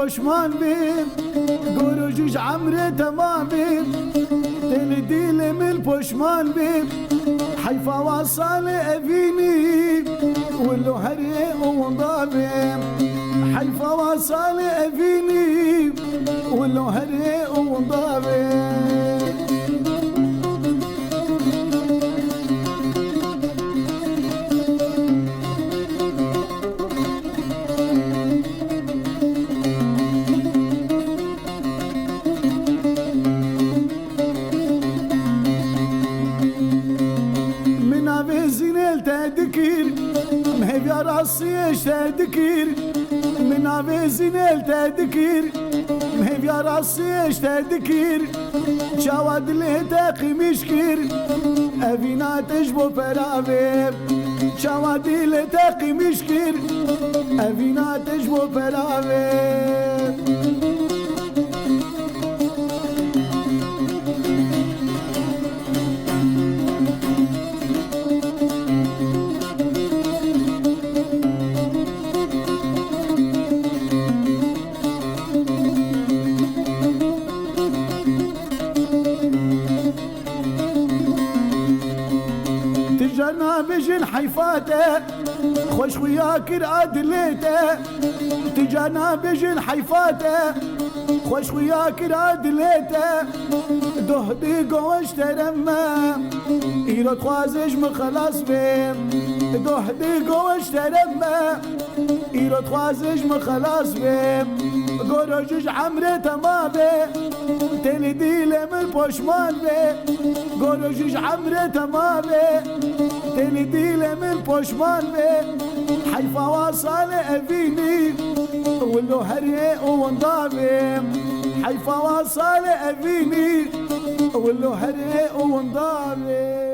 پشمان بیم گروجش عمر تمام بیم دل دیل من پشمان بیم حیفا وصال افینی ولو هری اوندابیم حیفا وصال افینی ولو هری اوندابیم تذكير مهبي راسي اش تذكير من عبيزين التذكير مهبي راسي اش تذكير شاود لي تاقي مشكير افينا تجبو فرابيب شاود لي تاقي مشكير افينا تجبو فرابيب تجانا بجن حيفاته خوش وياك رادليته تجانا بجن حيفاته خوش وياك رادليته دهدي قوش ترمى إيراد خوازش مخلاص بيم دهدي قوش ترمى إيراد خوازش مخلاص بيم گروجش عمر تمامه تل دیل من پشمان بی گروجش عمر تمامه تل دیل من پشمان بی حیفا وصال افینی ولو هری اوندابیم حیفا وصال افینی ولو هری اوندابیم